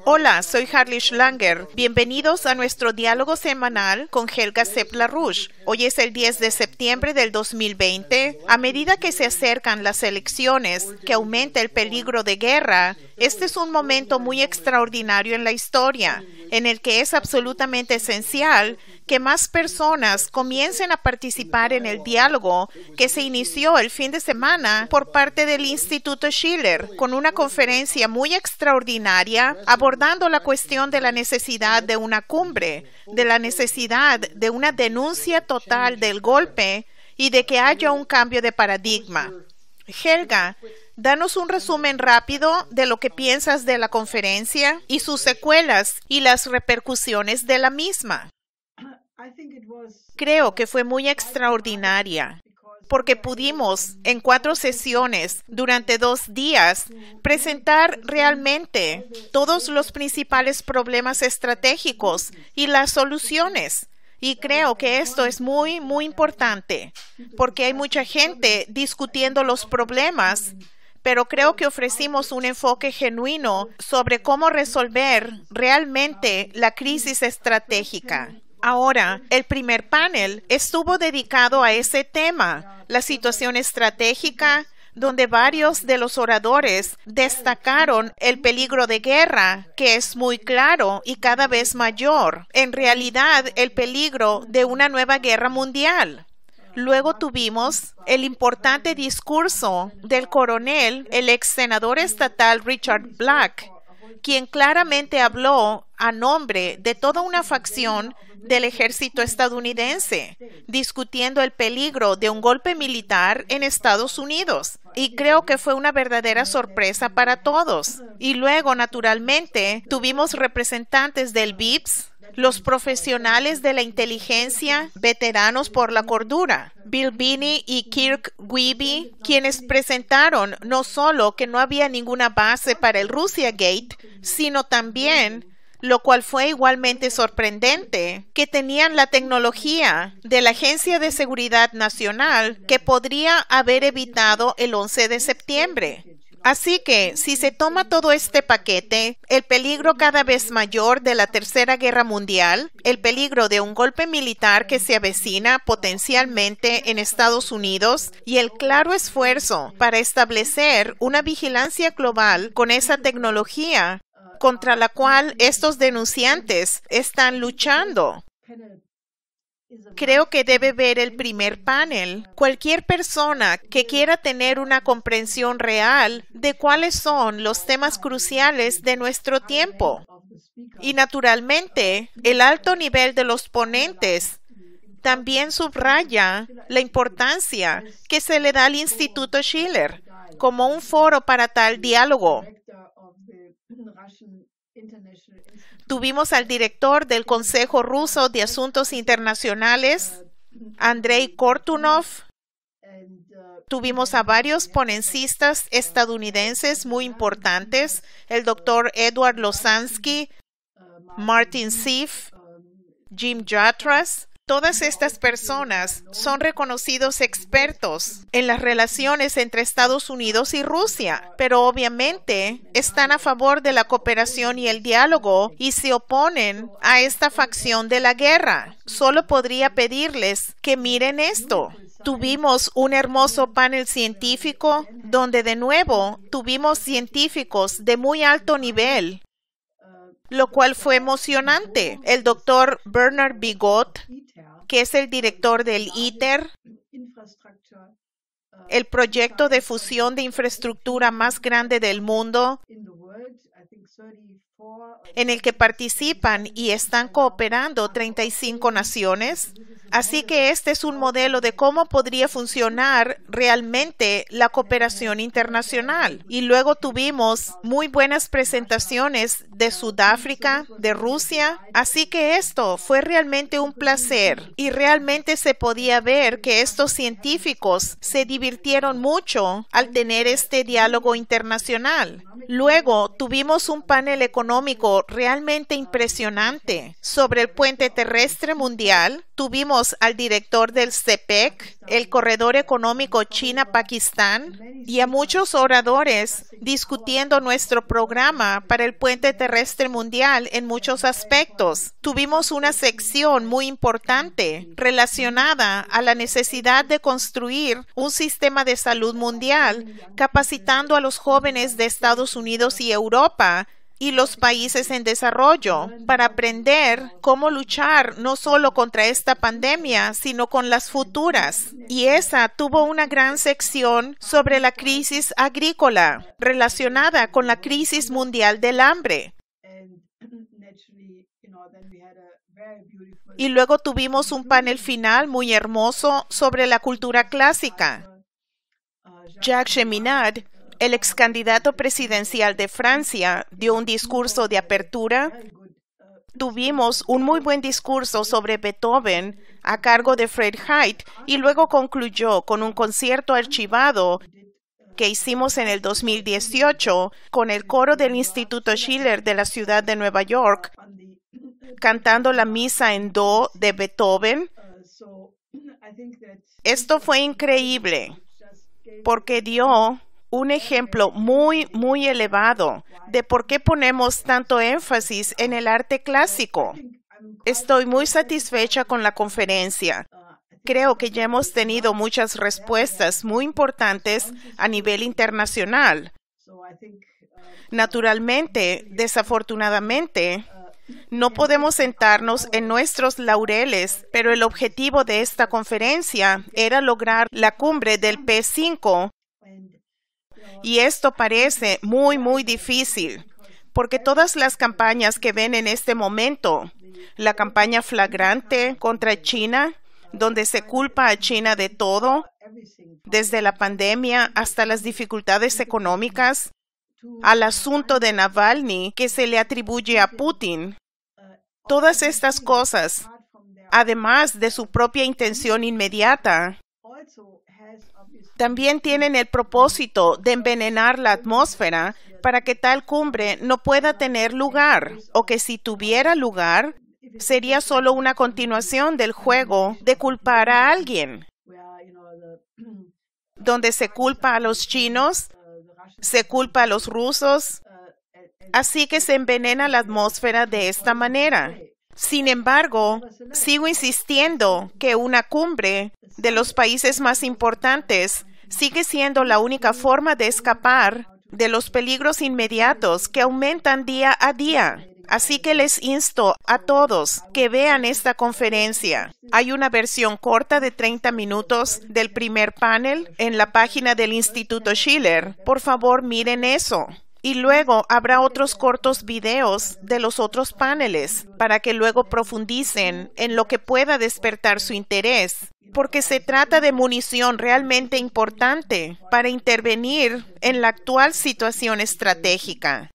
Hola, soy Harley Schlanger. Bienvenidos a nuestro diálogo semanal con Helga Sepp-LaRouche. Hoy es el 10 de septiembre del 2020. A medida que se acercan las elecciones, que aumenta el peligro de guerra, este es un momento muy extraordinario en la historia, en el que es absolutamente esencial que más personas comiencen a participar en el diálogo que se inició el fin de semana por parte del Instituto Schiller, con una conferencia muy extraordinaria abordando la cuestión de la necesidad de una cumbre, de la necesidad de una denuncia total del golpe y de que haya un cambio de paradigma. Helga, danos un resumen rápido de lo que piensas de la conferencia y sus secuelas y las repercusiones de la misma. Creo que fue muy extraordinaria, porque pudimos, en 4 sesiones, durante 2 días, presentar realmente todos los principales problemas estratégicos y las soluciones. Y creo que esto es muy, muy importante, porque hay mucha gente discutiendo los problemas, pero creo que ofrecimos un enfoque genuino sobre cómo resolver realmente la crisis estratégica. Ahora, el primer panel estuvo dedicado a ese tema, la situación estratégica, donde varios de los oradores destacaron el peligro de guerra, que es muy claro y cada vez mayor. En realidad, el peligro de una nueva guerra mundial. Luego tuvimos el importante discurso del coronel, el ex senador estatal Richard Black, quien claramente habló a nombre de toda una facción del ejército estadounidense, discutiendo el peligro de un golpe militar en Estados Unidos. Y creo que fue una verdadera sorpresa para todos. Y luego, naturalmente, tuvimos representantes del VIPS, los profesionales de la inteligencia, veteranos por la cordura, Bill Binney y Kirk Wiebe, quienes presentaron no solo que no había ninguna base para el Russiagate, sino también, lo cual fue igualmente sorprendente, que tenían la tecnología de la Agencia de Seguridad Nacional que podría haber evitado el 11 de septiembre. Así que, si se toma todo este paquete, el peligro cada vez mayor de la Tercera Guerra Mundial, el peligro de un golpe militar que se avecina potencialmente en Estados Unidos y el claro esfuerzo para establecer una vigilancia global con esa tecnología contra la cual estos denunciantes están luchando. Creo que debe ver el primer panel. Cualquier persona que quiera tener una comprensión real de cuáles son los temas cruciales de nuestro tiempo. Y naturalmente, el alto nivel de los ponentes también subraya la importancia que se le da al Instituto Schiller como un foro para tal diálogo. Tuvimos al director del Consejo Ruso de Asuntos Internacionales, Andrei Kortunov. Tuvimos a varios ponencistas estadounidenses muy importantes, el doctor Edward Losansky, Martin Sieff, Jim Jatras. Todas estas personas son reconocidos expertos en las relaciones entre Estados Unidos y Rusia, pero obviamente están a favor de la cooperación y el diálogo y se oponen a esta facción de la guerra. Solo podría pedirles que miren esto. Tuvimos un hermoso panel científico donde de nuevo tuvimos científicos de muy alto nivel, lo cual fue emocionante. El doctor Bernard Bigot, que es el director del ITER, el proyecto de fusión de infraestructura más grande del mundo, en el que participan y están cooperando 35 naciones. Así que este es un modelo de cómo podría funcionar realmente la cooperación internacional. Y luego tuvimos muy buenas presentaciones de Sudáfrica, de Rusia. Así que esto fue realmente un placer y realmente se podía ver que estos científicos se divirtieron mucho al tener este diálogo internacional. Luego tuvimos un panel económico realmente impresionante sobre el puente terrestre mundial Tuvimos al director del CPEC, el Corredor Económico China-Pakistán, y a muchos oradores discutiendo nuestro programa para el puente terrestre mundial en muchos aspectos. Tuvimos una sección muy importante relacionada a la necesidad de construir un sistema de salud mundial, capacitando a los jóvenes de Estados Unidos y Europa y los países en desarrollo para aprender cómo luchar no solo contra esta pandemia, sino con las futuras. Y esa tuvo una gran sección sobre la crisis agrícola relacionada con la crisis mundial del hambre. Y luego tuvimos un panel final muy hermoso sobre la cultura clásica. Jacques Cheminade, el ex candidato presidencial de Francia, dio un discurso de apertura. Tuvimos un muy buen discurso sobre Beethoven a cargo de Fred Hite y luego concluyó con un concierto archivado que hicimos en el 2018 con el coro del Instituto Schiller de la ciudad de Nueva York, cantando la misa en do de Beethoven. Esto fue increíble porque dio un ejemplo muy elevado de por qué ponemos tanto énfasis en el arte clásico. Estoy muy satisfecha con la conferencia. Creo que ya hemos tenido muchas respuestas muy importantes a nivel internacional. Naturalmente, desafortunadamente, no podemos sentarnos en nuestros laureles, pero el objetivo de esta conferencia era lograr la cumbre del P5. Y esto parece muy difícil, porque todas las campañas que ven en este momento, la campaña flagrante contra China, donde se culpa a China de todo, desde la pandemia hasta las dificultades económicas, al asunto de Navalny que se le atribuye a Putin, todas estas cosas, además de su propia intención inmediata, también tienen el propósito de envenenar la atmósfera para que tal cumbre no pueda tener lugar, o que si tuviera lugar, sería solo una continuación del juego de culpar a alguien, donde se culpa a los chinos, se culpa a los rusos, así que se envenena la atmósfera de esta manera. Sin embargo, sigo insistiendo que una cumbre de los países más importantes sigue siendo la única forma de escapar de los peligros inmediatos que aumentan día a día. Así que les insto a todos que vean esta conferencia. Hay una versión corta de 30 minutos del primer panel en la página del Instituto Schiller. Por favor, miren eso. Y luego habrá otros cortos videos de los otros paneles para que luego profundicen en lo que pueda despertar su interés, porque se trata de munición realmente importante para intervenir en la actual situación estratégica.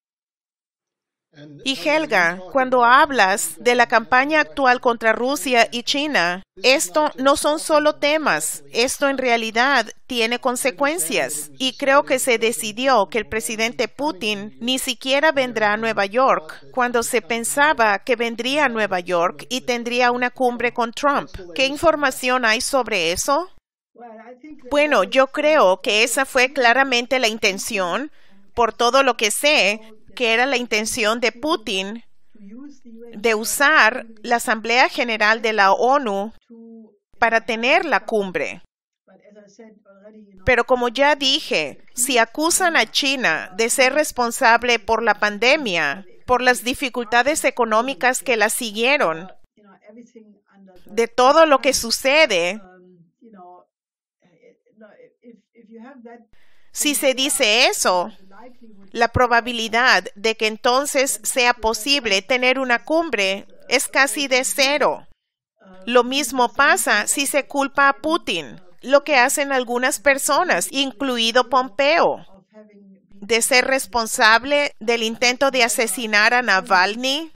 Y Helga, cuando hablas de la campaña actual contra Rusia y China, esto no son solo temas, esto en realidad tiene consecuencias. Y creo que se decidió que el presidente Putin ni siquiera vendrá a Nueva York, cuando se pensaba que vendría a Nueva York y tendría una cumbre con Trump. ¿Qué información hay sobre eso? Bueno, yo creo que esa fue claramente la intención, por todo lo que sé, que era la intención de Putin de usar la Asamblea General de la ONU para tener la cumbre. Pero como ya dije, si acusan a China de ser responsable por la pandemia, por las dificultades económicas que la siguieron, de todo lo que sucede, si se dice eso, la probabilidad de que entonces sea posible tener una cumbre es casi de cero. Lo mismo pasa si se culpa a Putin, lo que hacen algunas personas, incluido Pompeo, de ser responsable del intento de asesinar a Navalny.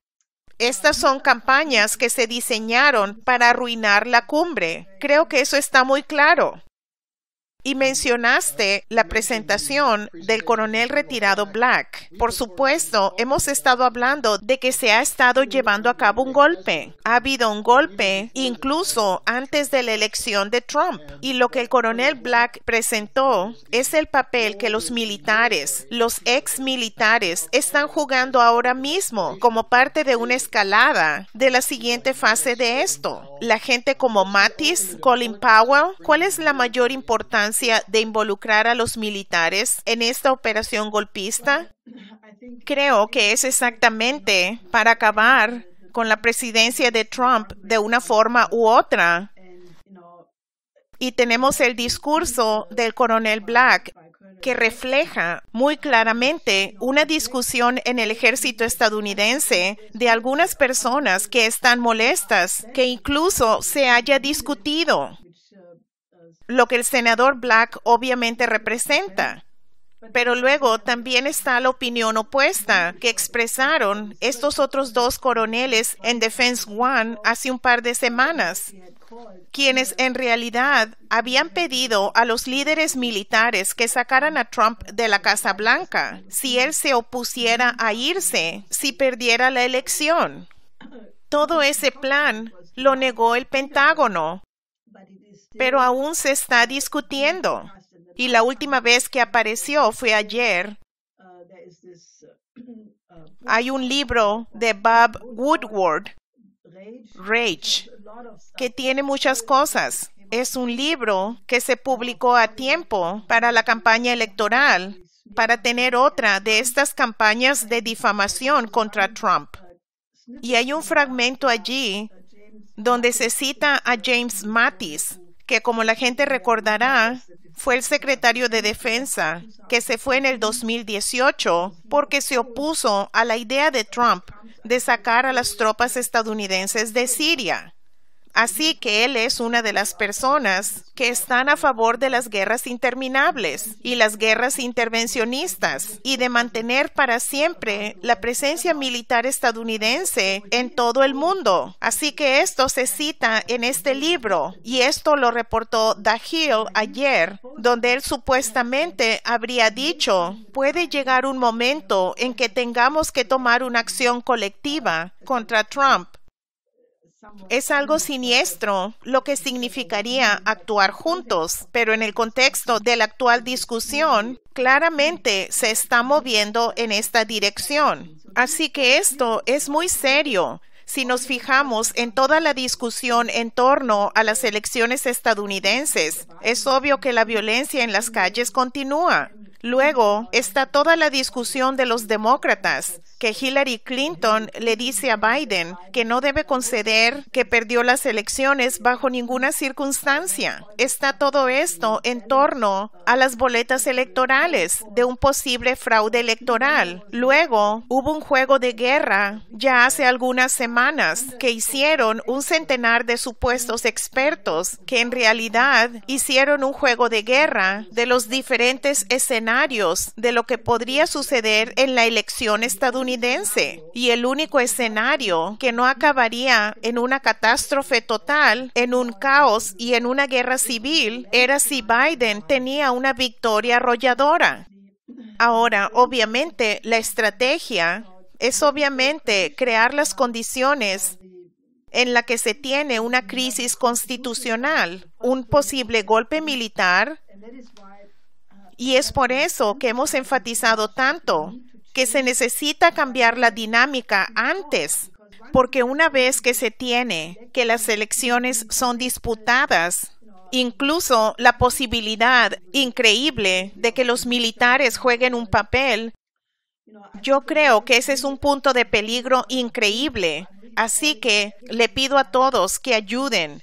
Estas son campañas que se diseñaron para arruinar la cumbre. Creo que eso está muy claro. Y mencionaste la presentación del coronel retirado Black. Por supuesto, hemos estado hablando de que se ha estado llevando a cabo un golpe. Ha habido un golpe incluso antes de la elección de Trump. Y lo que el coronel Black presentó es el papel que los militares, los ex militares, están jugando ahora mismo como parte de una escalada de la siguiente fase de esto. La gente como Mattis, Colin Powell, ¿cuál es la mayor importancia de involucrar a los militares en esta operación golpista? Creo que es exactamente para acabar con la presidencia de Trump de una forma u otra. Y tenemos el discurso del coronel Black que refleja muy claramente una discusión en el ejército estadounidense de algunas personas que están molestas, que incluso se haya discutido lo que el senador Black obviamente representa. Pero luego también está la opinión opuesta que expresaron estos otros dos coroneles en Defense One hace un par de semanas, quienes en realidad habían pedido a los líderes militares que sacaran a Trump de la Casa Blanca si él se opusiera a irse, si perdiera la elección. Todo ese plan lo negó el Pentágono, pero aún se está discutiendo. Y la última vez que apareció fue ayer. Hay un libro de Bob Woodward, Rage, que tiene muchas cosas. Es un libro que se publicó a tiempo para la campaña electoral, para tener otra de estas campañas de difamación contra Trump. Y hay un fragmento allí donde se cita a James Mattis, que como la gente recordará, fue el secretario de Defensa que se fue en el 2018 porque se opuso a la idea de Trump de sacar a las tropas estadounidenses de Siria. Así que él es una de las personas que están a favor de las guerras interminables y las guerras intervencionistas y de mantener para siempre la presencia militar estadounidense en todo el mundo. Así que esto se cita en este libro y esto lo reportó The Hill ayer, donde él supuestamente habría dicho: puede llegar un momento en que tengamos que tomar una acción colectiva contra Trump. Es algo siniestro lo que significaría actuar juntos, pero en el contexto de la actual discusión, claramente se está moviendo en esta dirección. Así que esto es muy serio. Si nos fijamos en toda la discusión en torno a las elecciones estadounidenses, es obvio que la violencia en las calles continúa. Luego está toda la discusión de los demócratas, que Hillary Clinton le dice a Biden que no debe conceder que perdió las elecciones bajo ninguna circunstancia. Está todo esto en torno a las boletas electorales de un posible fraude electoral. Luego hubo un juego de guerra ya hace algunas semanas que hicieron un centenar de supuestos expertos que en realidad hicieron un juego de guerra de los diferentes escenarios de lo que podría suceder en la elección estadounidense. Y el único escenario que no acabaría en una catástrofe total, en un caos y en una guerra civil, era si Biden tenía una victoria arrolladora. Ahora, obviamente, la estrategia es obviamente crear las condiciones en la que se tiene una crisis constitucional, un posible golpe militar. Y es por eso que hemos enfatizado tanto que se necesita cambiar la dinámica antes, porque una vez que se tiene que las elecciones son disputadas, incluso la posibilidad increíble de que los militares jueguen un papel, yo creo que ese es un punto de peligro increíble. Así que le pido a todos que ayuden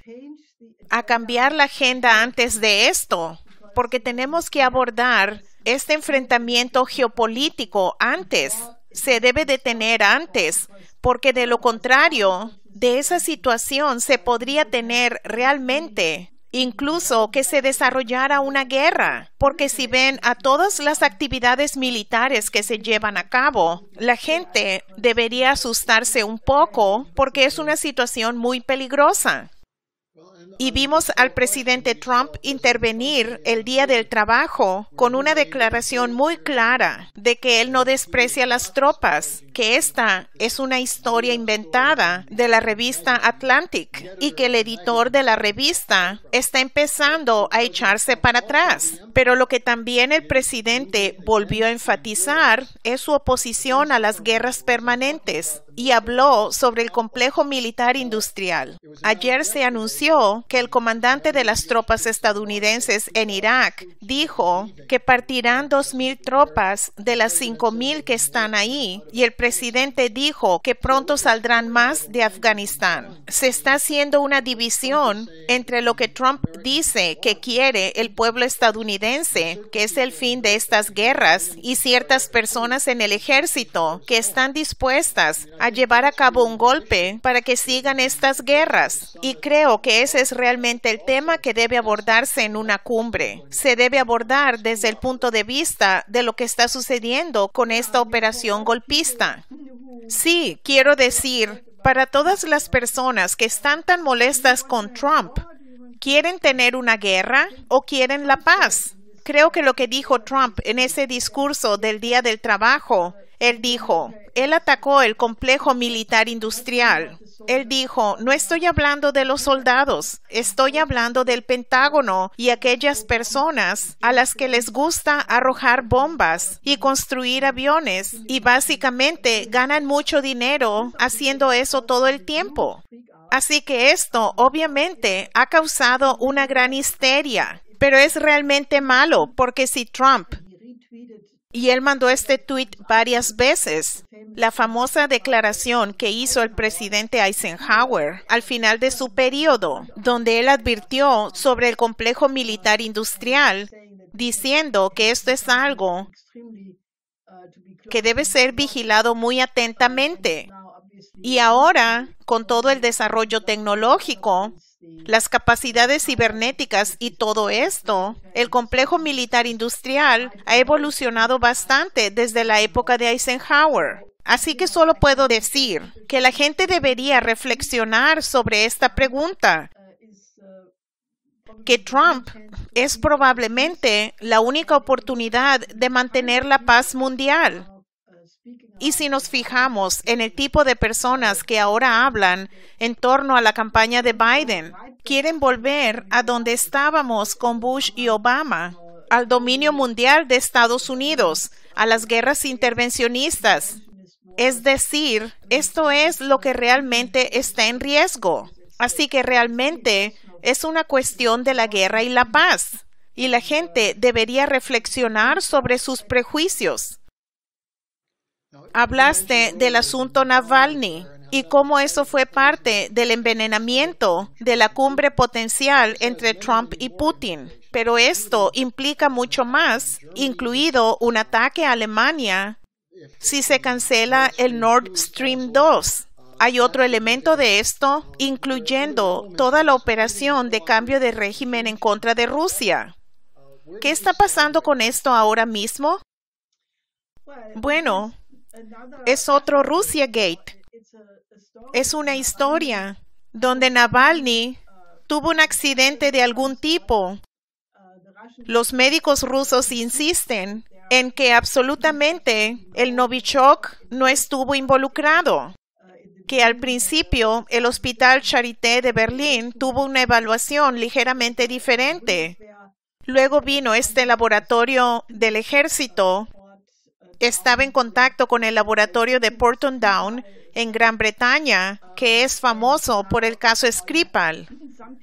a cambiar la agenda antes de esto, porque tenemos que abordar este enfrentamiento geopolítico antes. Se debe detener antes, porque de lo contrario, de esa situación se podría tener realmente, incluso que se desarrollara una guerra, porque si ven a todas las actividades militares que se llevan a cabo, la gente debería asustarse un poco porque es una situación muy peligrosa. Y vimos al presidente Trump intervenir el Día del Trabajo con una declaración muy clara de que él no desprecia las tropas, que esta es una historia inventada de la revista Atlantic y que el editor de la revista está empezando a echarse para atrás. Pero lo que también el presidente volvió a enfatizar es su oposición a las guerras permanentes y habló sobre el complejo militar industrial. Ayer se anunció que el comandante de las tropas estadounidenses en Irak dijo que partirán 2,000 tropas de las 5,000 que están ahí, y el presidente dijo que pronto saldrán más de Afganistán. Se está haciendo una división entre lo que Trump dice que quiere el pueblo estadounidense, que es el fin de estas guerras, y ciertas personas en el ejército que están dispuestas a llevar a cabo un golpe para que sigan estas guerras. Y creo que ese es realmente el tema que debe abordarse en una cumbre. Se debe abordar desde el punto de vista de lo que está sucediendo con esta operación golpista. Sí, quiero decir, para todas las personas que están tan molestas con Trump, ¿quieren tener una guerra o quieren la paz? Creo que lo que dijo Trump en ese discurso del Día del Trabajo, él atacó el complejo militar industrial. Él dijo, no estoy hablando de los soldados, estoy hablando del Pentágono y aquellas personas a las que les gusta arrojar bombas y construir aviones y básicamente ganan mucho dinero haciendo eso todo el tiempo. Así que esto obviamente ha causado una gran histeria, pero es realmente malo porque si Trump, y él mandó este tuit varias veces, la famosa declaración que hizo el presidente Eisenhower al final de su periodo, donde él advirtió sobre el complejo militar industrial, diciendo que esto es algo que debe ser vigilado muy atentamente. Y ahora, con todo el desarrollo tecnológico, las capacidades cibernéticas y todo esto, el complejo militar industrial ha evolucionado bastante desde la época de Eisenhower. Así que solo puedo decir que la gente debería reflexionar sobre esta pregunta, que Trump es probablemente la única oportunidad de mantener la paz mundial. Y si nos fijamos en el tipo de personas que ahora hablan en torno a la campaña de Biden, quieren volver a donde estábamos con Bush y Obama, al dominio mundial de Estados Unidos, a las guerras intervencionistas. Es decir, esto es lo que realmente está en riesgo. Así que realmente es una cuestión de la guerra y la paz. Y la gente debería reflexionar sobre sus prejuicios. Hablaste del asunto Navalny y cómo eso fue parte del envenenamiento de la cumbre potencial entre Trump y Putin. Pero esto implica mucho más, incluido un ataque a Alemania si se cancela el Nord Stream 2. Hay otro elemento de esto, incluyendo toda la operación de cambio de régimen en contra de Rusia. ¿Qué está pasando con esto ahora mismo? Bueno, es otro Russiagate. Es una historia donde Navalny tuvo un accidente de algún tipo. Los médicos rusos insisten en que absolutamente el Novichok no estuvo involucrado, que al principio el Hospital Charité de Berlín tuvo una evaluación ligeramente diferente. Luego vino este laboratorio del ejército. Estaba en contacto con el laboratorio de Porton Down en Gran Bretaña, que es famoso por el caso Skripal.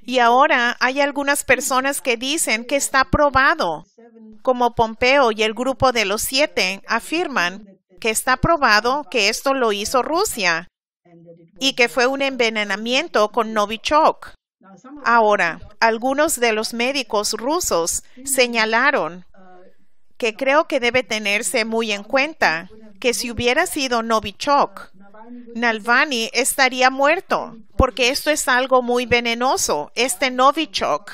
Y ahora hay algunas personas que dicen que está probado, como Pompeo y el grupo de los 7 afirman que está probado que esto lo hizo Rusia y que fue un envenenamiento con Novichok. Ahora, algunos de los médicos rusos señalaron que creo que debe tenerse muy en cuenta que si hubiera sido Novichok, Navalny estaría muerto, porque esto es algo muy venenoso, este Novichok.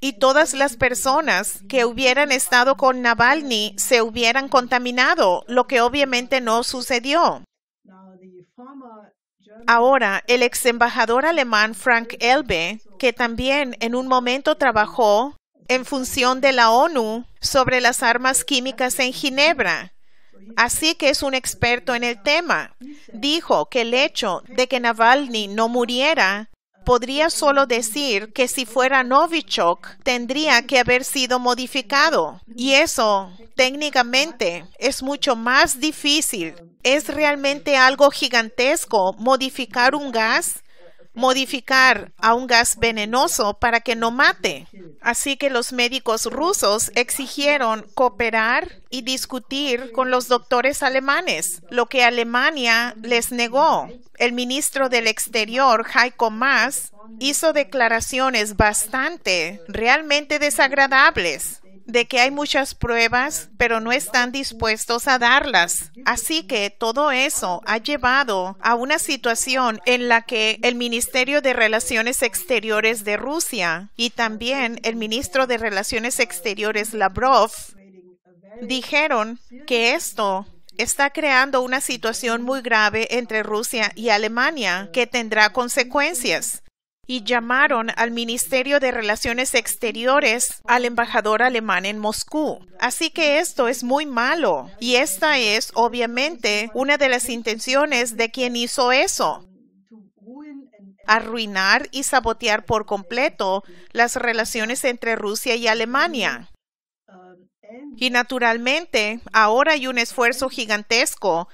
Y todas las personas que hubieran estado con Navalny se hubieran contaminado, lo que obviamente no sucedió. Ahora, el ex embajador alemán Frank Elbe, que también en un momento trabajó en función de la ONU sobre las armas químicas en Ginebra, así que es un experto en el tema, dijo que el hecho de que Navalny no muriera podría solo decir que si fuera Novichok tendría que haber sido modificado. Y eso, técnicamente, es mucho más difícil. Es realmente algo gigantesco modificar un gas, modificar a un gas venenoso para que no mate. Así que los médicos rusos exigieron cooperar y discutir con los doctores alemanes, lo que Alemania les negó. El ministro del Exterior, Heiko Maas, hizo declaraciones realmente desagradables, de que hay muchas pruebas, pero no están dispuestos a darlas. Así que todo eso ha llevado a una situación en la que el Ministerio de Relaciones Exteriores de Rusia y también el ministro de Relaciones Exteriores Lavrov dijeron que esto está creando una situación muy grave entre Rusia y Alemania que tendrá consecuencias. Y llamaron al Ministerio de Relaciones Exteriores al embajador alemán en Moscú. Así que esto es muy malo. Y esta es, obviamente, una de las intenciones de quien hizo eso. Arruinar y sabotear por completo las relaciones entre Rusia y Alemania. Y naturalmente, ahora hay un esfuerzo gigantesco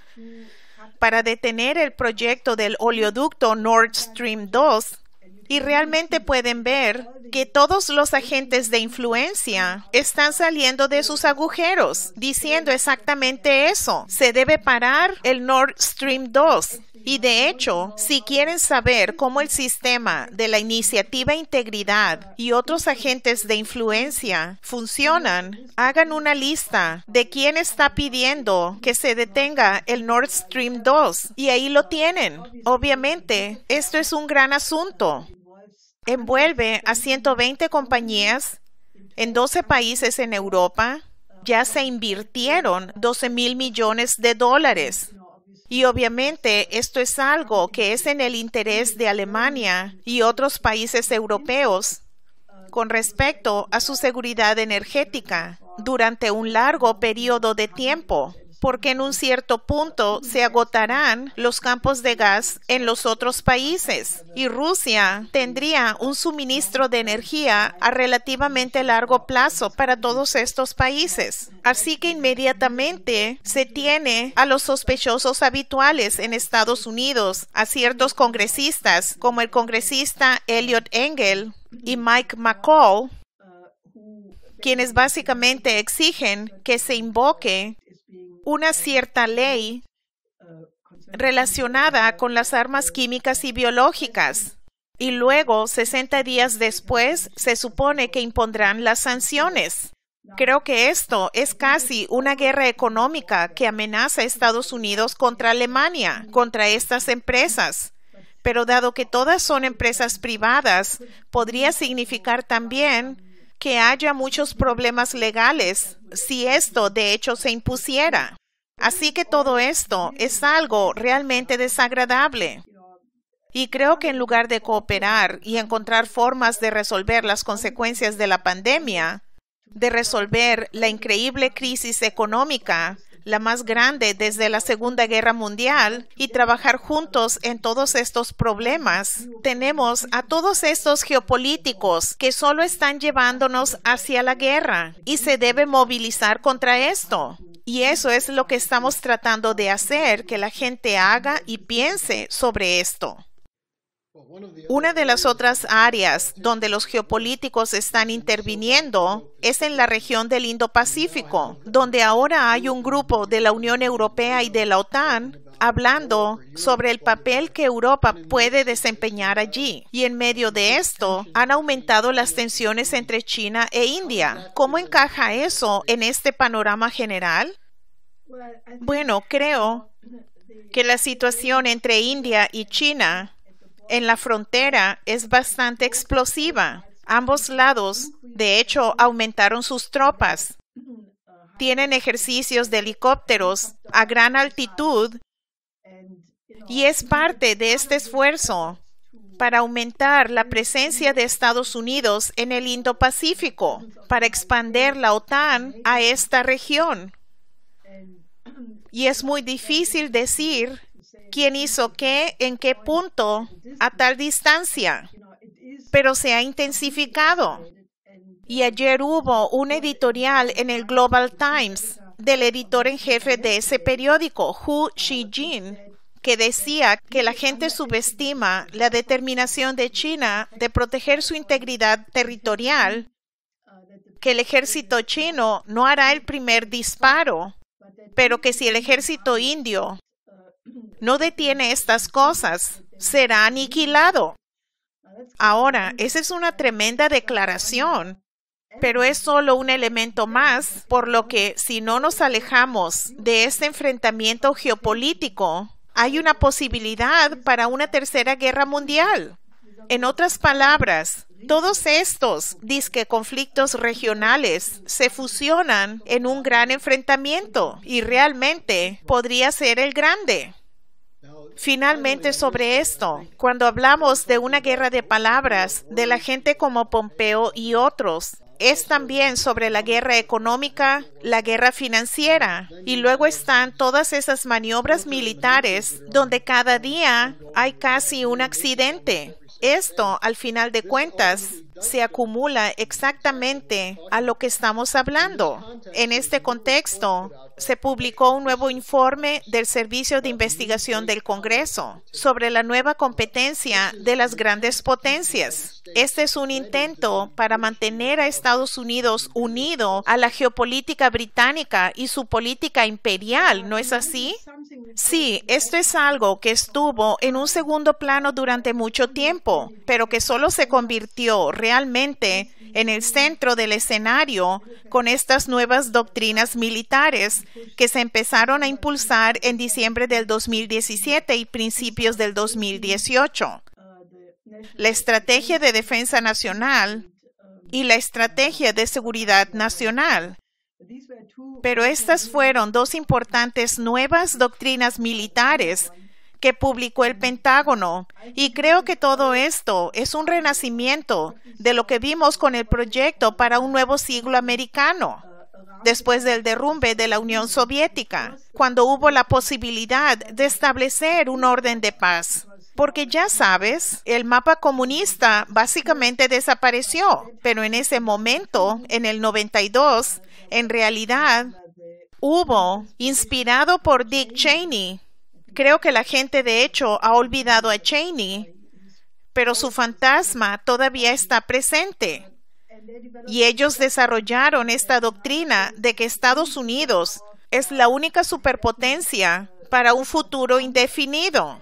para detener el proyecto del oleoducto Nord Stream 2. Y realmente pueden ver que todos los agentes de influencia están saliendo de sus agujeros, diciendo exactamente eso. Se debe parar el Nord Stream 2. Y de hecho, si quieren saber cómo el sistema de la Iniciativa Integridad y otros agentes de influencia funcionan, hagan una lista de quién está pidiendo que se detenga el Nord Stream 2. Y ahí lo tienen. Obviamente, esto es un gran asunto. Envuelve a 120 compañías en 12 países en Europa. Ya se invirtieron $12,000 millones. Y obviamente esto es algo que es en el interés de Alemania y otros países europeos con respecto a su seguridad energética durante un largo periodo de tiempo, porque en un cierto punto se agotarán los campos de gas en los otros países y Rusia tendría un suministro de energía a relativamente largo plazo para todos estos países. Así que inmediatamente se tiene a los sospechosos habituales en Estados Unidos, a ciertos congresistas como el congresista Eliot Engel y Mike McCall, quienes básicamente exigen que se invoque una cierta ley relacionada con las armas químicas y biológicas. Y luego, 60 días después, se supone que impondrán las sanciones. Creo que esto es casi una guerra económica que amenaza a Estados Unidos contra Alemania, contra estas empresas. Pero dado que todas son empresas privadas, podría significar también que haya muchos problemas legales si esto de hecho se impusiera. Así que todo esto es algo realmente desagradable. Y creo que en lugar de cooperar y encontrar formas de resolver las consecuencias de la pandemia, de resolver la increíble crisis económica, la más grande desde la Segunda Guerra Mundial, y trabajar juntos en todos estos problemas, tenemos a todos estos geopolíticos que solo están llevándonos hacia la guerra y se debe movilizar contra esto. Y eso es lo que estamos tratando de hacer, que la gente haga y piense sobre esto. Una de las otras áreas donde los geopolíticos están interviniendo es en la región del Indo-Pacífico, donde ahora hay un grupo de la Unión Europea y de la OTAN hablando sobre el papel que Europa puede desempeñar allí. Y en medio de esto, han aumentado las tensiones entre China e India. ¿Cómo encaja eso en este panorama general? Bueno, creo que la situación entre India y China en la frontera es bastante explosiva. Ambos lados, de hecho, aumentaron sus tropas. Tienen ejercicios de helicópteros a gran altitud Y es parte de este esfuerzo para aumentar la presencia de Estados Unidos en el Indo-Pacífico, para expandir la OTAN a esta región. Y es muy difícil decir quién hizo qué, en qué punto, a tal distancia, pero se ha intensificado. Y ayer hubo un editorial en el Global Times del editor en jefe de ese periódico, Hu Xijin, que decía que la gente subestima la determinación de China de proteger su integridad territorial, que el ejército chino no hará el primer disparo, pero que si el ejército indio no detiene estas cosas, será aniquilado. Ahora, esa es una tremenda declaración, pero es solo un elemento más, por lo que si no nos alejamos de este enfrentamiento geopolítico, hay una posibilidad para una tercera guerra mundial. En otras palabras, todos estos disque conflictos regionales se fusionan en un gran enfrentamiento y realmente podría ser el grande. Finalmente, sobre esto, cuando hablamos de una guerra de palabras de la gente como Pompeo y otros, es también sobre la guerra económica, la guerra financiera, y luego están todas esas maniobras militares donde cada día hay casi un accidente. Esto, al final de cuentas, se acumula exactamente a lo que estamos hablando. En este contexto, se publicó un nuevo informe del Servicio de Investigación del Congreso sobre la nueva competencia de las grandes potencias. Este es un intento para mantener a Estados Unidos unido a la geopolítica británica y su política imperial, ¿no es así? Sí, esto es algo que estuvo en un segundo plano durante mucho tiempo, pero que solo se convirtió realmente en el centro del escenario con estas nuevas doctrinas militares que se empezaron a impulsar en diciembre del 2017 y principios del 2018. La estrategia de defensa nacional y la estrategia de seguridad nacional. Pero estas fueron dos importantes nuevas doctrinas militares que publicó el Pentágono, y creo que todo esto es un renacimiento de lo que vimos con el proyecto para un nuevo siglo americano, después del derrumbe de la Unión Soviética, cuando hubo la posibilidad de establecer un orden de paz. Porque ya sabes, el mapa comunista básicamente desapareció, pero en ese momento, en el 92, en realidad, hubo, inspirado por Dick Cheney. Creo que la gente de hecho ha olvidado a Cheney, pero su fantasma todavía está presente. Y ellos desarrollaron esta doctrina de que Estados Unidos es la única superpotencia para un futuro indefinido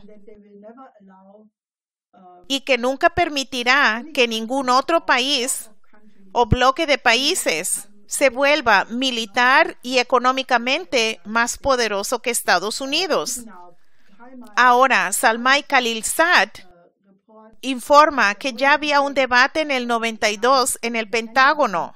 y que nunca permitirá que ningún otro país o bloque de países se vuelva militar y económicamente más poderoso que Estados Unidos. Ahora, Zalmay Khalilzad informa que ya había un debate en el 92 en el Pentágono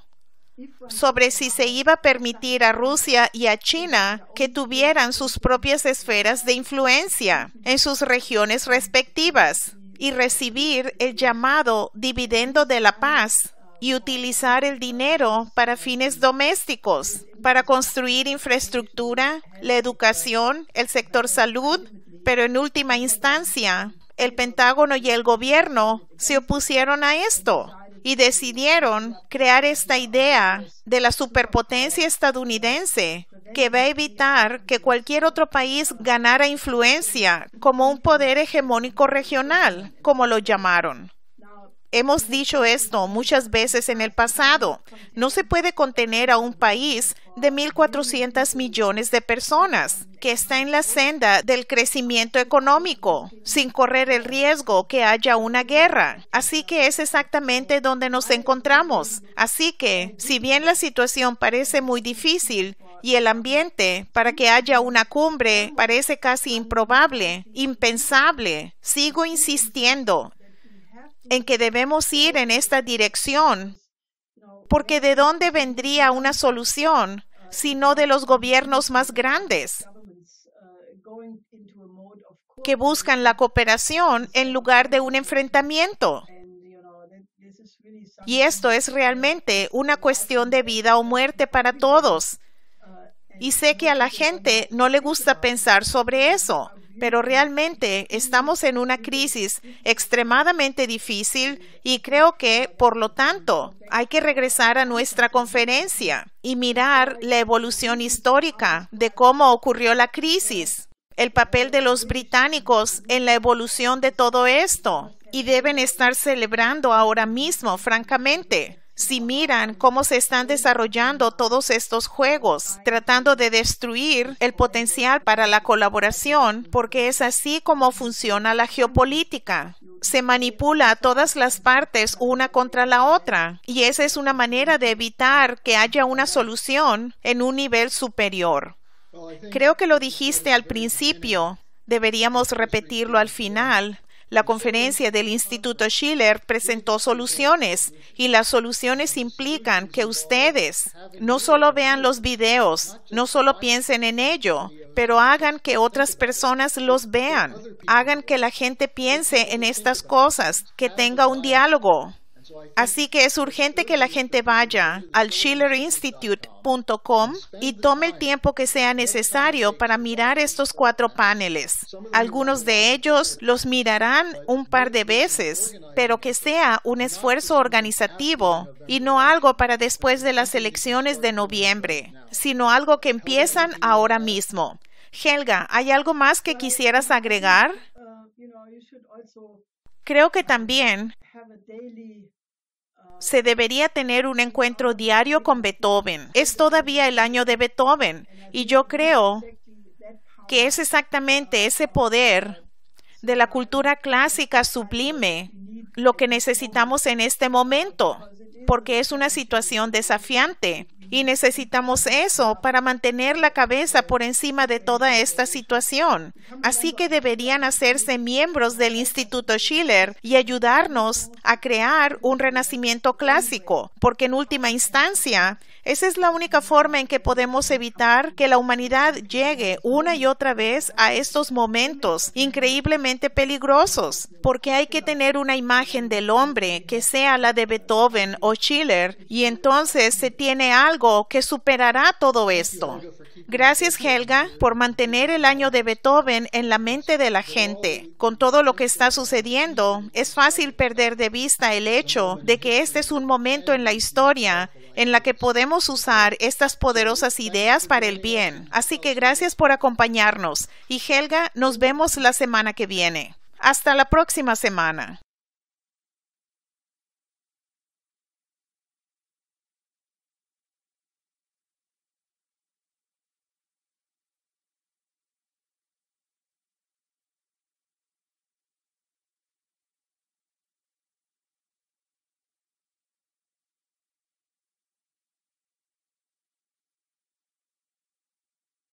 sobre si se iba a permitir a Rusia y a China que tuvieran sus propias esferas de influencia en sus regiones respectivas y recibir el llamado dividendo de la paz y utilizar el dinero para fines domésticos, para construir infraestructura, la educación, el sector salud, pero en última instancia, el Pentágono y el gobierno se opusieron a esto y decidieron crear esta idea de la superpotencia estadounidense que va a evitar que cualquier otro país ganara influencia como un poder hegemónico regional, como lo llamaron. Hemos dicho esto muchas veces en el pasado. No se puede contener a un país de 1.400 millones de personas que está en la senda del crecimiento económico, sin correr el riesgo que haya una guerra. Así que es exactamente donde nos encontramos. Así que, si bien la situación parece muy difícil y el ambiente para que haya una cumbre parece casi improbable, impensable, sigo insistiendo en que debemos ir en esta dirección, porque ¿de dónde vendría una solución sino de los gobiernos más grandes? que buscan la cooperación en lugar de un enfrentamiento. Y esto es realmente una cuestión de vida o muerte para todos. Y sé que a la gente no le gusta pensar sobre eso, pero realmente estamos en una crisis extremadamente difícil y creo que, por lo tanto, hay que regresar a nuestra conferencia y mirar la evolución histórica de cómo ocurrió la crisis, el papel de los británicos en la evolución de todo esto. Y deben estar celebrando ahora mismo, francamente, si miran cómo se están desarrollando todos estos juegos, tratando de destruir el potencial para la colaboración, porque es así como funciona la geopolítica. Se manipula a todas las partes una contra la otra, y esa es una manera de evitar que haya una solución en un nivel superior. Creo que lo dijiste al principio, deberíamos repetirlo al final. La conferencia del Instituto Schiller presentó soluciones y las soluciones implican que ustedes no solo vean los videos, no solo piensen en ello, pero hagan que otras personas los vean. Hagan que la gente piense en estas cosas, que tenga un diálogo. Así que es urgente que la gente vaya al schillerinstitute.com y tome el tiempo que sea necesario para mirar estos 4 paneles. Algunos de ellos los mirarán un par de veces, pero que sea un esfuerzo organizativo y no algo para después de las elecciones de noviembre, sino algo que empiezan ahora mismo. Helga, ¿hay algo más que quisieras agregar? Creo que también se debería tener un encuentro diario con Beethoven. Es todavía el año de Beethoven y yo creo que es exactamente ese poder de la cultura clásica sublime lo que necesitamos en este momento, porque es una situación desafiante. Y necesitamos eso para mantener la cabeza por encima de toda esta situación. Así que deberían hacerse miembros del Instituto Schiller y ayudarnos a crear un renacimiento clásico, porque en última instancia, esa es la única forma en que podemos evitar que la humanidad llegue una y otra vez a estos momentos increíblemente peligrosos, porque hay que tener una imagen del hombre que sea la de Beethoven o Schiller, y entonces se tiene algo que superará todo esto. Gracias, Helga, por mantener el año de Beethoven en la mente de la gente. Con todo lo que está sucediendo, es fácil perder de vista el hecho de que este es un momento en la historia en la que podemos usar estas poderosas ideas para el bien. Así que gracias por acompañarnos. Y Helga, nos vemos la semana que viene. Hasta la próxima semana.